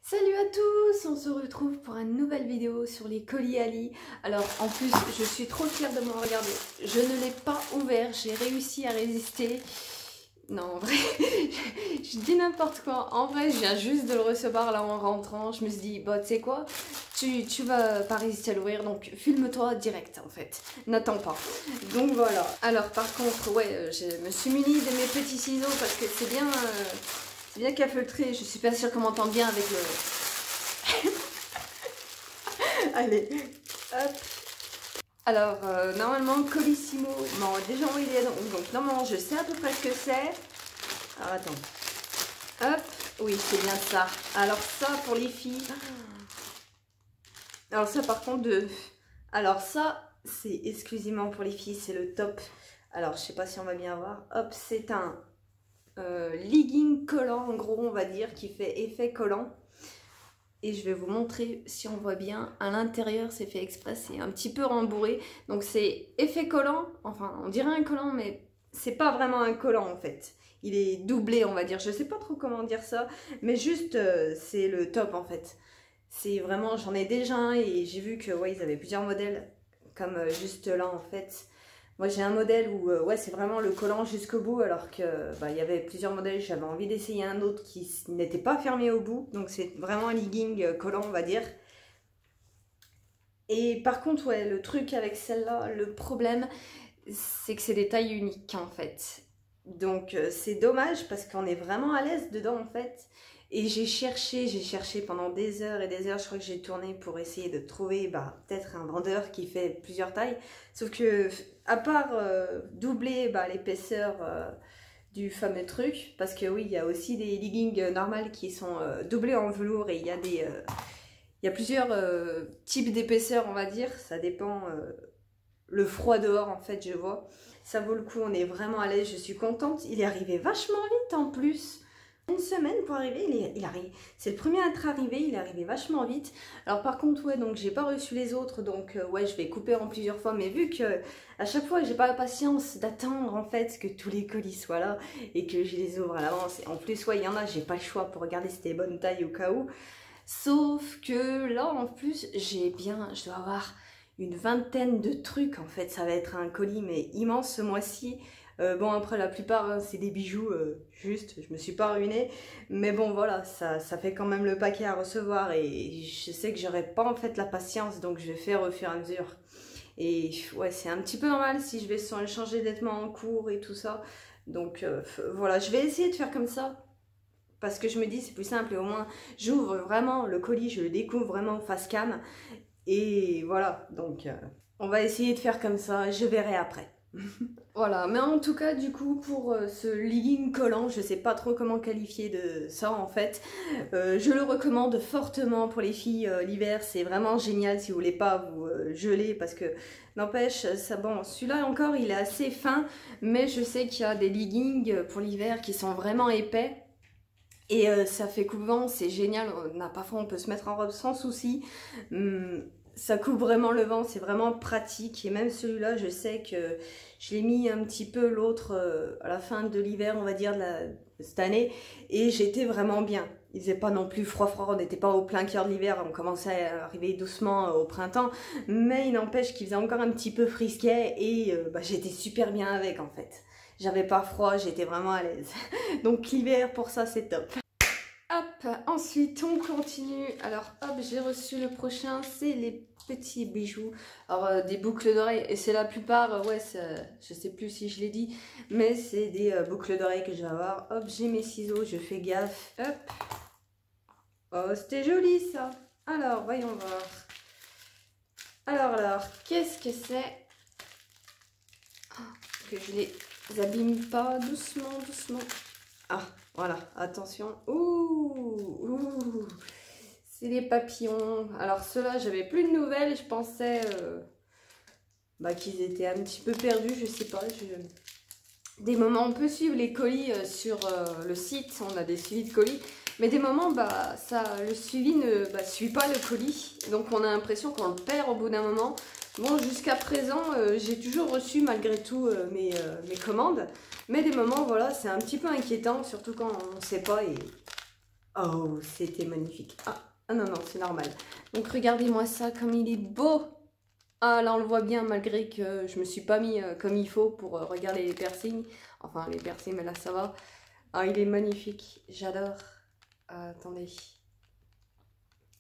Salut à tous, on se retrouve pour une nouvelle vidéo sur les colis Ali. Alors en plus je suis trop fière de moi, regardez, je ne l'ai pas ouvert, j'ai réussi à résister. Non en vrai, je dis n'importe quoi, en vrai je viens juste de le recevoir là en rentrant, je me suis dit bah tu sais quoi, tu vas pas résister à l'ouvrir donc filme-toi direct en fait, n'attends pas. Donc voilà, alors par contre ouais, je me suis munie de mes petits ciseaux parce que c'est bien... C'est bien qu'à feutrer, je suis pas sûre qu'on m'entende bien avec le... Allez, hop. Alors, normalement, Colissimo m'en a déjà envoyé des donc normalement, je sais à peu près ce que c'est. Alors, attends. Hop, oui, c'est bien ça. Alors ça, pour les filles... Alors ça, par contre, Alors ça, c'est exclusivement pour les filles, c'est le top. Alors, je sais pas si on va bien voir. Hop, c'est un... legging collant en gros on va dire qui fait effet collant et je vais vous montrer si on voit bien à l'intérieur, c'est fait exprès, c'est un petit peu rembourré donc c'est effet collant, enfin on dirait un collant mais c'est pas vraiment un collant en fait, il est doublé on va dire, je sais pas trop comment dire ça mais juste c'est le top en fait, c'est vraiment, j'en ai déjà un et j'ai vu que ouais ils avaient plusieurs modèles comme juste là en fait. Moi j'ai un modèle où ouais, c'est vraiment le collant jusqu'au bout alors que bah, il y avait plusieurs modèles, j'avais envie d'essayer un autre qui n'était pas fermé au bout. Donc c'est vraiment un legging collant on va dire. Et par contre ouais, le truc avec celle-là, le problème c'est que c'est des tailles uniques en fait. Donc c'est dommage parce qu'on est vraiment à l'aise dedans en fait. Et j'ai cherché pendant des heures et des heures, je crois que j'ai tourné pour essayer de trouver bah, peut-être un vendeur qui fait plusieurs tailles. Sauf que, à part doubler bah, l'épaisseur du fameux truc, parce que oui, il y a aussi des leggings normales qui sont doublés en velours et il y a des... il y a plusieurs types d'épaisseur, on va dire, ça dépend le froid dehors en fait, je vois. Ça vaut le coup, on est vraiment à l'aise, je suis contente. Il est arrivé vachement vite en plus. Une semaine pour arriver, il arrive. C'est le premier à être arrivé, il est arrivé vachement vite. Alors par contre ouais, donc j'ai pas reçu les autres, donc ouais je vais couper en plusieurs fois, mais vu que à chaque fois j'ai pas la patience d'attendre en fait que tous les colis soient là et que je les ouvre à l'avance. Et en plus ouais il y en a, j'ai pas le choix pour regarder si c'était bonne taille au cas où. Sauf que là en plus j'ai bien, je dois avoir une vingtaine de trucs en fait, ça va être un colis mais immense ce mois-ci. Bon après la plupart hein, c'est des bijoux, juste, je me suis pas ruinée, mais bon voilà, ça fait quand même le paquet à recevoir et je sais que j'aurai pas en fait la patience donc je vais faire au fur et à mesure. Et ouais c'est un petit peu normal si je vais changer de vêtements en cours et tout ça, donc voilà, je vais essayer de faire comme ça. Parce que je me dis c'est plus simple et au moins j'ouvre vraiment le colis, je le découvre vraiment face cam. Et voilà, donc on va essayer de faire comme ça, je verrai après. Voilà, mais en tout cas du coup pour ce legging collant, je sais pas trop comment qualifier de ça en fait. Je le recommande fortement pour les filles l'hiver, c'est vraiment génial si vous voulez pas vous geler parce que n'empêche, ça bon, celui-là encore il est assez fin, mais je sais qu'il y a des leggings pour l'hiver qui sont vraiment épais. Et ça fait coupe-vent, c'est génial, parfois on peut se mettre en robe sans souci. Ça coupe vraiment le vent, c'est vraiment pratique. Et même celui-là, je sais que je l'ai mis un petit peu l'autre à la fin de l'hiver, on va dire, de cette année. Et j'étais vraiment bien. Il faisait pas non plus froid, on n'était pas au plein cœur de l'hiver, on commençait à arriver doucement au printemps. Mais il n'empêche qu'il faisait encore un petit peu frisquet et bah, j'étais super bien avec en fait. J'avais pas froid, j'étais vraiment à l'aise. Donc l'hiver pour ça c'est top. Hop, ensuite on continue. Alors hop, j'ai reçu le prochain, c'est les petits bijoux. Alors des boucles d'oreilles, et c'est la plupart, ouais, je sais plus si je l'ai dit, mais c'est des boucles d'oreilles que je vais avoir. Hop, j'ai mes ciseaux, je fais gaffe. Hop. Oh, c'était joli ça. Alors, voyons voir. Alors, qu'est-ce que c'est? Que je les abîme pas, doucement, doucement. Ah, voilà, attention. Ouh, c'est les papillons. Alors ceux-là, j'avais plus de nouvelles. Je pensais bah, qu'ils étaient un petit peu perdus, je sais pas. Des moments, on peut suivre les colis sur le site, on a des suivis de colis. Mais des moments, bah, le suivi ne suit pas le colis. Donc on a l'impression qu'on le perd au bout d'un moment. Bon, jusqu'à présent, j'ai toujours reçu malgré tout mes commandes. Mais des moments, voilà, c'est un petit peu inquiétant, surtout quand on ne sait pas. Et Oh, c'était magnifique. Ah non, non, c'est normal. Donc regardez-moi ça, comme il est beau. Ah là, on le voit bien, malgré que je me suis pas mis comme il faut pour regarder les piercings. Enfin, les piercings, mais là, ça va. Ah, il est magnifique. J'adore. Ah, attendez.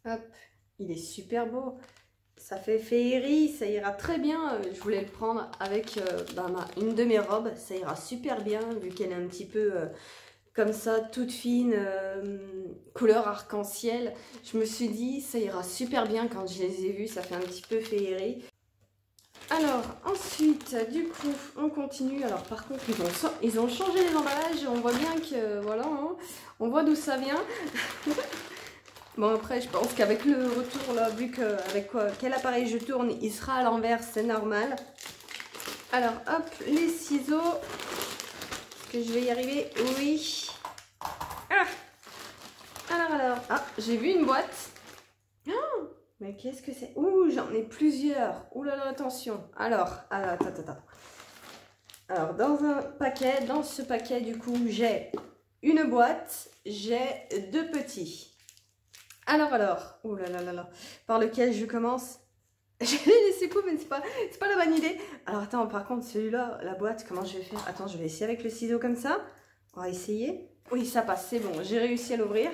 Hop, il est super beau. Ça fait féerie, ça ira très bien. Je voulais le prendre avec une de mes robes. Ça ira super bien, vu qu'elle est un petit peu comme ça, toute fine, couleur arc-en-ciel. Je me suis dit, ça ira super bien quand je les ai vus. Ça fait un petit peu féerie. Alors, ensuite, du coup, on continue. Alors, par contre, ils ont changé les emballages. On voit bien que, voilà, hein, on voit d'où ça vient. Bon, après, je pense qu'avec le retour, là, vu qu'avec quel appareil je tourne, il sera à l'envers, c'est normal. Alors, hop, les ciseaux. Est-ce que je vais y arriver? Oui. Ah! Alors. Ah, j'ai vu une boîte. Oh, mais qu'est-ce que c'est? Ouh, j'en ai plusieurs. Ouh là là, attention. Alors, attends. Alors, dans ce paquet, du coup, j'ai une boîte, j'ai 2 petits. Alors, ouh là là, par lequel je commence? Je l'ai laissé couper, mais c'est pas la bonne idée. Alors, attends, par contre, celui-là, la boîte, comment je vais faire? Attends, je vais essayer avec le ciseau comme ça. On va essayer. Oui, ça passe, c'est bon, j'ai réussi à l'ouvrir.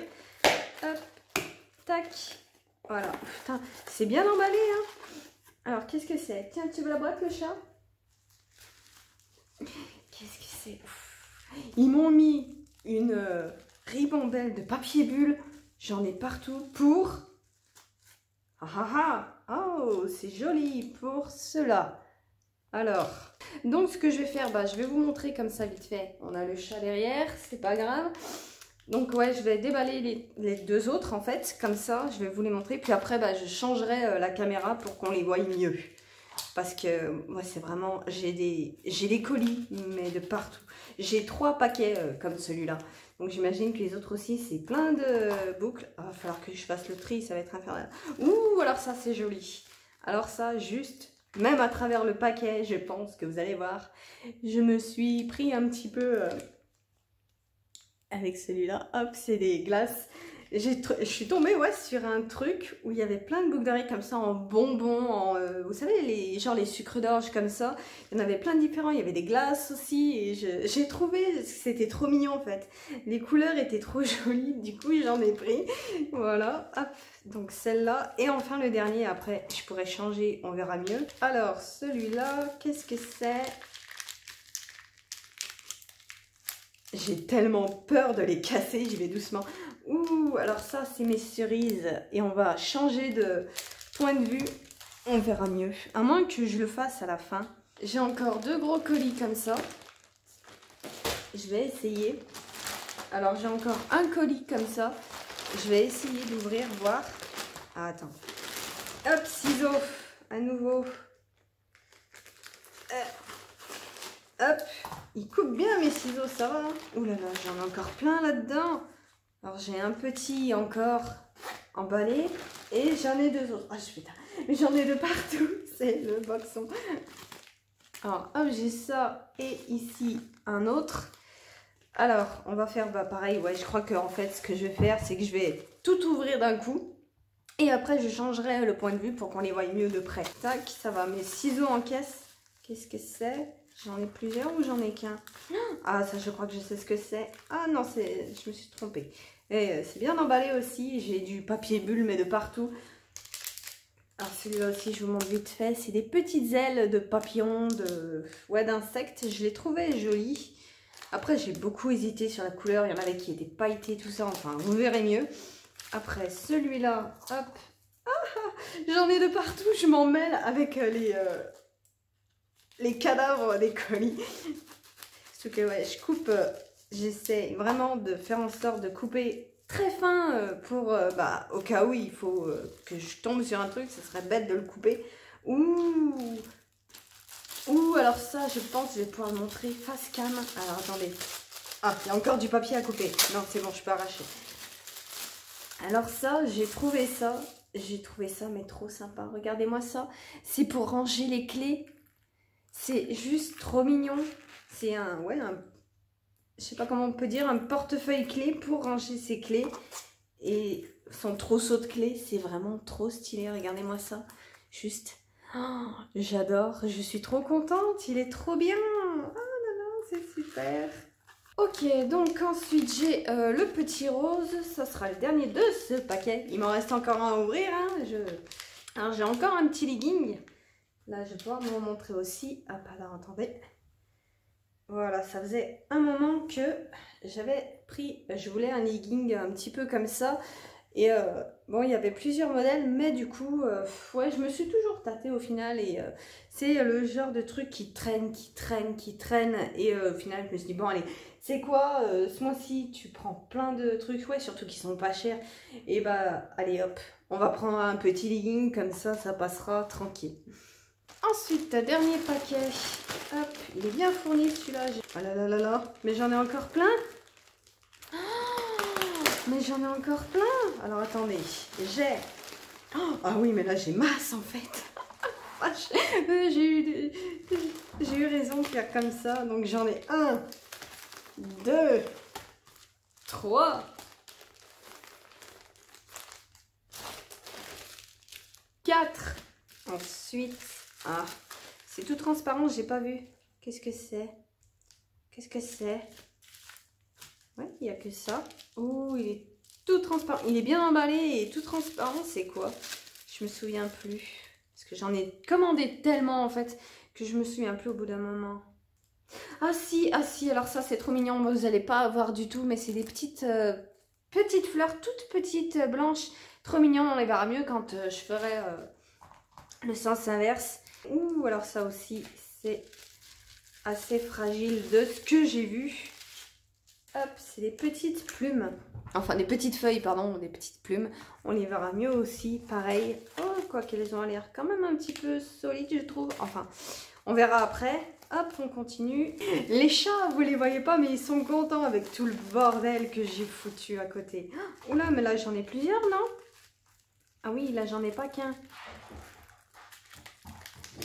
Hop, tac. Voilà, putain, c'est bien emballé, hein. Alors, qu'est-ce que c'est? Tiens, tu veux la boîte, le chat? Qu'est-ce que c'est? Ils m'ont mis une ribambelle de papier bulle. J'en ai partout pour... Oh, c'est joli pour cela. Alors, donc ce que je vais faire, je vais vous montrer comme ça vite fait. On a le chat derrière, c'est pas grave. Donc ouais, je vais déballer les 2 autres en fait, comme ça, je vais vous les montrer. Puis après, je changerai la caméra pour qu'on les voie mieux. Parce que moi, c'est vraiment, j'ai des colis, mais de partout. J'ai 3 paquets comme celui-là. Donc j'imagine que les autres aussi, c'est plein de boucles. Il va falloir que je fasse le tri, ça va être infernal. Ouh, alors ça, c'est joli. Alors ça, juste, même à travers le paquet, je pense que vous allez voir, je me suis pris un petit peu avec celui-là. Hop, c'est des glaces. Je suis tombée sur un truc où il y avait plein de boucles d'oreilles comme ça en bonbons, vous savez, genre les sucres d'orge comme ça. Il y en avait plein de différents, il y avait des glaces aussi et j'ai trouvé que c'était trop mignon en fait. Les couleurs étaient trop jolies, du coup j'en ai pris. Voilà, hop, donc celle-là. Et enfin le dernier, après je pourrais changer, on verra mieux. Alors celui-là, qu'est-ce que c'est? J'ai tellement peur de les casser, j'y vais doucement. Ouh, alors ça, c'est mes cerises. Et on va changer de point de vue. On verra mieux. À moins que je le fasse à la fin. J'ai encore 2 gros colis comme ça. Je vais essayer. Alors, j'ai encore un colis comme ça. Je vais essayer d'ouvrir, voir. Ah, attends. Hop, ciseaux. À nouveau. Hop. Ils coupent bien mes ciseaux, ça va. Ouh là là, j'en ai encore plein là-dedans. Alors j'ai un petit encore emballé et j'en ai 2 autres. Ah putain, mais j'en ai de partout, c'est le boxon. Alors hop, j'ai ça et ici un autre. Alors on va faire pareil, ouais, je crois que en fait ce que je vais faire c'est que je vais tout ouvrir d'un coup. Et après je changerai le point de vue pour qu'on les voie mieux de près. Tac, ça va, mes ciseaux en caisse. Qu'est-ce que c'est? J'en ai plusieurs ou j'en ai qu'un? Ah, ça, je crois que je sais ce que c'est. Ah non, je me suis trompée. Et c'est bien emballé aussi. J'ai du papier bulle, mais de partout. Alors, celui-là aussi, je vous montre vite fait. C'est des petites ailes de papillons, d'insectes. Je les trouvais jolies. Après, j'ai beaucoup hésité sur la couleur. Il y en avait qui étaient pailletés, tout ça. Enfin, vous verrez mieux. Après, celui-là, hop. Ah, j'en ai de partout. Je m'en mêle avec les cadavres des colis. Parce que ouais, je coupe, j'essaie vraiment de faire en sorte de couper très fin pour, au cas où il faut que je tombe sur un truc, ce serait bête de le couper. Ouh, alors ça, je pense que je vais pouvoir le montrer face cam. Alors attendez. Ah, il y a encore du papier à couper. Non, c'est bon, je peux arracher. Alors ça, j'ai trouvé ça, mais trop sympa. Regardez-moi ça. C'est pour ranger les clés. C'est juste trop mignon. C'est je sais pas comment on peut dire, un portefeuille clé pour ranger ses clés. Et son trousseau de clés, c'est vraiment trop stylé. Regardez-moi ça. Juste. Oh, j'adore. Je suis trop contente. Il est trop bien. Oh là là, c'est super. Ok, donc ensuite j'ai le petit rose. Ça sera le dernier de ce paquet. Il m'en reste encore un à ouvrir. Hein. Alors j'ai encore un petit legging. Là, je vais pouvoir vous montrer aussi. Hop, alors attendez. Voilà, ça faisait un moment que j'avais pris, je voulais un legging un petit peu comme ça. Et bon, il y avait plusieurs modèles, mais du coup, ouais, je me suis toujours tâtée au final. Et c'est le genre de truc qui traîne, qui traîne, qui traîne. Et au final, je me suis dit, bon, allez, c'est quoi, ce mois-ci, tu prends plein de trucs, ouais, surtout qui sont pas chers. Et bah, allez, hop, on va prendre un petit legging, comme ça passera tranquille. Ensuite, dernier paquet. Hop, il est bien fourni celui-là. Oh là là là là, mais j'en ai encore plein. Mais j'en ai encore plein. Alors attendez, j'ai... Oh, ah oui, mais là j'ai masse en fait. J'ai eu raison de faire comme ça. Donc j'en ai 1, 2, 3, 4. Ensuite, ah, c'est tout transparent, j'ai pas vu. Qu'est-ce que c'est? Qu'est-ce que c'est? Ouais, il n'y a que ça. Oh, il est tout transparent. Il est bien emballé et tout transparent. C'est quoi? Je me souviens plus. Parce que j'en ai commandé tellement en fait que je me souviens plus au bout d'un moment. Ah si, alors ça c'est trop mignon. Moi, vous n'allez pas voir du tout, mais c'est des petites fleurs, toutes petites, blanches. Trop mignon, on les verra mieux quand je ferai le sens inverse. Ouh, alors ça aussi, c'est assez fragile de ce que j'ai vu. Hop, c'est des petites plumes. Enfin, des petites feuilles, pardon, des petites plumes. On les verra mieux aussi, pareil. Oh, quoi qu'elles ont l'air quand même un petit peu solides, je trouve. Enfin, on verra après. Hop, on continue. Les chats, vous les voyez pas, mais ils sont contents avec tout le bordel que j'ai foutu à côté. Oula, mais là, j'en ai plusieurs, non? Ah oui, là, j'en ai pas qu'un.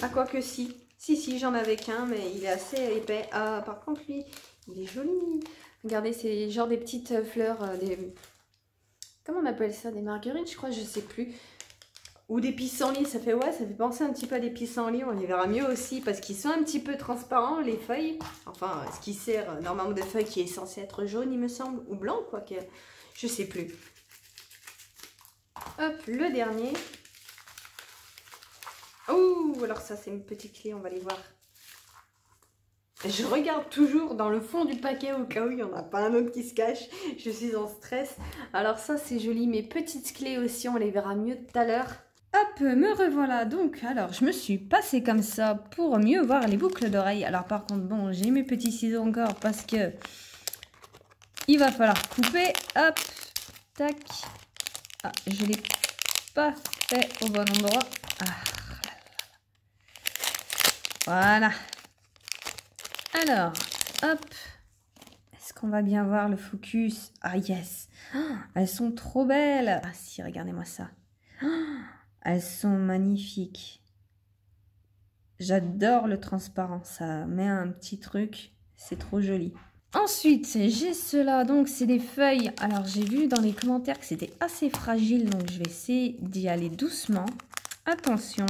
Ah, quoi que si. Si, j'en avais qu'un, mais il est assez épais. Ah, par contre, lui, il est joli. Regardez, c'est genre des petites fleurs, des... Comment on appelle ça? Des marguerites, je crois, je sais plus. Ou des pissenlits, ça fait penser un petit peu à des pissenlits. On les verra mieux aussi parce qu'ils sont un petit peu transparents, les feuilles. Enfin, ce qui sert normalement de feuille qui est censé être jaune, il me semble. Ou blanc, quoi que... Je sais plus. Hop, le dernier. Oh, alors ça, c'est une petite clé, on va les voir. Je regarde toujours dans le fond du paquet au cas où il n'y en a pas un autre qui se cache. Je suis en stress. Alors ça, c'est joli. Mes petites clés aussi, on les verra mieux tout à l'heure. Hop, me revoilà. Donc, alors, je me suis passée comme ça pour mieux voir les boucles d'oreilles. Alors, par contre, bon, j'ai mes petits ciseaux encore parce que il va falloir couper. Hop, tac. Ah, je ne l'ai pas fait au bon endroit. Ah. Voilà. Alors, hop, est-ce qu'on va bien voir le focus? Ah yes, oh, elles sont trop belles. Ah si, regardez-moi ça. Oh, elles sont magnifiques. J'adore le transparent, ça met un petit truc, c'est trop joli. Ensuite, j'ai cela, donc c'est des feuilles. Alors j'ai vu dans les commentaires que c'était assez fragile, donc je vais essayer d'y aller doucement. Attention.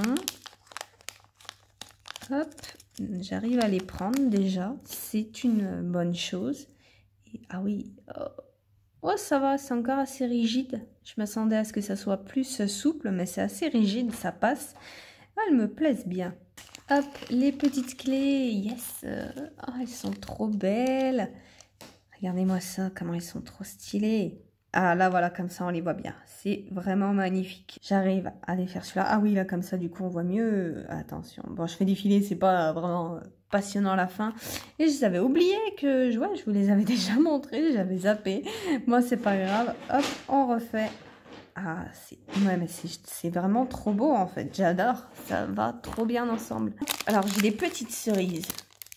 Hop. J'arrive à les prendre déjà, c'est une bonne chose. Et, ah oui, oh, ça va, c'est encore assez rigide. Je m'attendais à ce que ça soit plus souple, mais c'est assez rigide, ça passe. Elles me plaisent bien. Hop, les petites clés, yes. Oh, elles sont trop belles. Regardez-moi ça, comment elles sont trop stylées. Ah là voilà, comme ça on les voit bien. C'est vraiment magnifique. J'arrive à les faire celui-là. Ah oui, là comme ça du coup on voit mieux. Attention. Bon, je fais défiler, c'est pas vraiment passionnant à la fin. Et j'avais oublié que je vous les avais déjà montrés. J'avais zappé. Moi c'est pas grave. Hop, on refait. Ah, ouais, mais c'est vraiment trop beau en fait. J'adore. Ça va trop bien ensemble. Alors j'ai des petites cerises.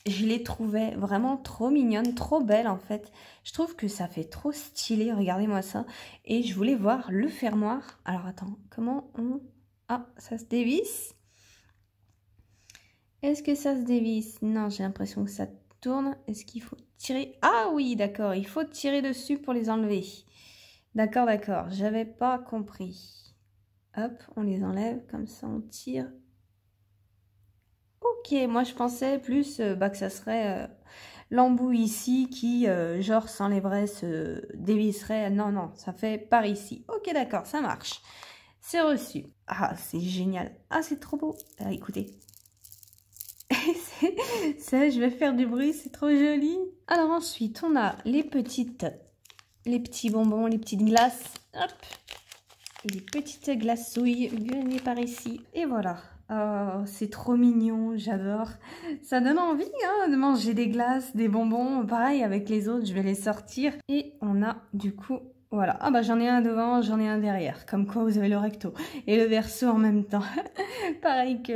Je les trouvais vraiment trop mignonnes, trop belles en fait. Je trouve que ça fait trop stylé, regardez-moi ça. Et je voulais voir le fermoir. Alors attends, comment on... Ah, ça se dévisse. Est-ce que ça se dévisse? Non, j'ai l'impression que ça tourne. Est-ce qu'il faut tirer? Ah oui, d'accord, il faut tirer dessus pour les enlever. D'accord, d'accord, j'avais pas compris. Hop, on les enlève, comme ça on tire. Ok, moi je pensais plus que ça serait l'embout ici qui, genre, s'enlèverait, se dévisserait. Non, non, ça fait par ici. Ok, d'accord, ça marche. C'est reçu. Ah, c'est génial. Ah, c'est trop beau. Ah, écoutez. Ça, je vais faire du bruit, c'est trop joli. Alors ensuite, on a les petits bonbons, les petites glaces. Hop. Et les petites glaçouilles. Venez par ici. Et voilà. Oh, c'est trop mignon, j'adore. Ça donne envie hein, de manger des glaces, des bonbons. Pareil, avec les autres, je vais les sortir. Et on a du coup... Voilà. Ah bah j'en ai un devant, j'en ai un derrière. Comme quoi vous avez le recto et le verso en même temps. Pareil que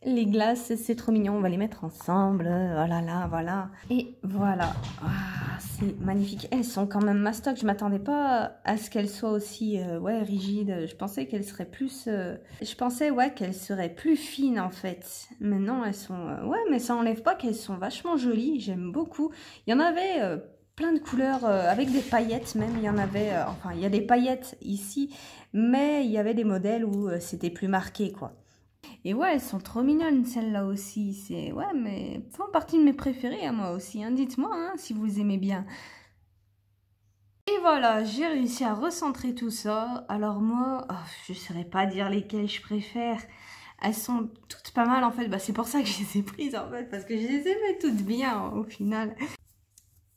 les glaces, c'est trop mignon. On va les mettre ensemble. Oh là là, voilà. Et voilà. Ah, c'est magnifique. Elles sont quand même mastoc. Je m'attendais pas à ce qu'elles soient aussi ouais, rigides. Je pensais qu'elles seraient plus... Je pensais ouais, qu'elles seraient plus fines en fait. Mais non, elles sont... ouais, mais ça enlève pas qu'elles sont vachement jolies. J'aime beaucoup. Il y en avait... plein de couleurs avec des paillettes même, il y en avait, enfin il y a des paillettes ici, mais il y avait des modèles où c'était plus marqué quoi. Et ouais, elles sont trop mignonnes celles-là aussi, c'est, ouais mais font partie de mes préférées à moi aussi, hein. Dites-moi hein, si vous aimez bien. Et voilà, j'ai réussi à recentrer tout ça, alors moi, oh, je ne saurais pas dire lesquelles je préfère. Elles sont toutes pas mal en fait, bah, c'est pour ça que je les ai prises en fait, parce que je les aimais toutes bien au final.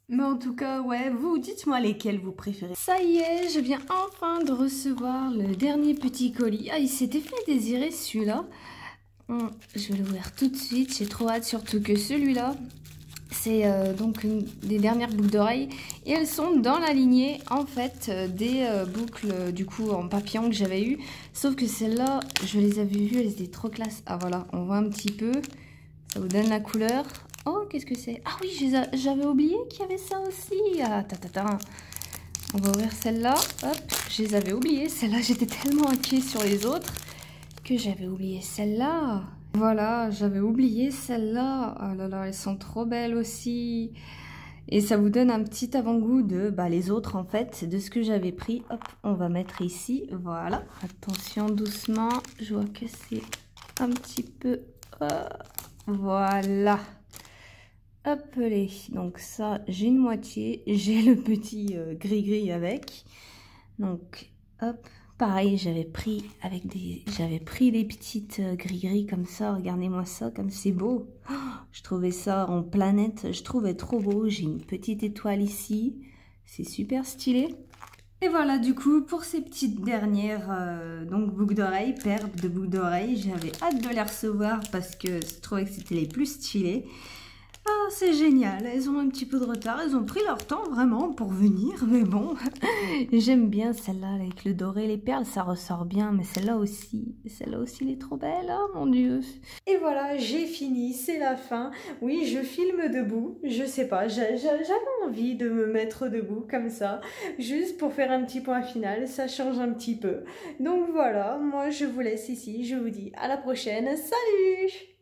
Mais en tout cas, ouais, vous, dites-moi lesquels vous préférez. Ça y est, je viens enfin de recevoir le dernier petit colis. Ah, il s'était fait désirer celui-là. Je vais l'ouvrir tout de suite, j'ai trop hâte, surtout que celui-là, c'est donc une des dernières boucles d'oreilles. Et elles sont dans la lignée, en fait, des boucles, du coup, en papillon que j'avais eu. Sauf que celles-là, je les avais vues, elles étaient trop classe. Ah voilà, on voit un petit peu, ça vous donne la couleur. Oh, qu'est-ce que c'est? Ah oui, j'avais oublié qu'il y avait ça aussi. Ah, ta. On va ouvrir celle-là. Hop, je les avais oubliées. Celle-là, j'étais tellement inquiète sur les autres que j'avais oublié celle-là. Voilà, j'avais oublié celle-là. Oh là là, elles sont trop belles aussi. Et ça vous donne un petit avant-goût de les autres, en fait, de ce que j'avais pris. Hop, on va mettre ici. Voilà. Attention, doucement. Je vois que c'est un petit peu... voilà. Hop les, donc ça j'ai une moitié, j'ai le petit gris-gris avec. Donc hop, pareil j'avais pris des petites gris-gris comme ça, regardez-moi ça comme c'est beau. Oh, je trouvais ça en planète, je trouvais trop beau, j'ai une petite étoile ici, c'est super stylé. Et voilà du coup pour ces petites dernières donc boucles d'oreilles, paires de boucles d'oreilles, j'avais hâte de les recevoir parce que je trouvais que c'était les plus stylées. Ah, c'est génial, elles ont un petit peu de retard, elles ont pris leur temps vraiment pour venir, mais bon, j'aime bien celle-là avec le doré, les perles, ça ressort bien, mais celle-là aussi elle est trop belle, oh mon Dieu. Et voilà, j'ai fini, c'est la fin. Oui, je filme debout, je sais pas, j'avais envie de me mettre debout comme ça, juste pour faire un petit point final, ça change un petit peu. Donc voilà, moi je vous laisse ici, je vous dis à la prochaine, salut!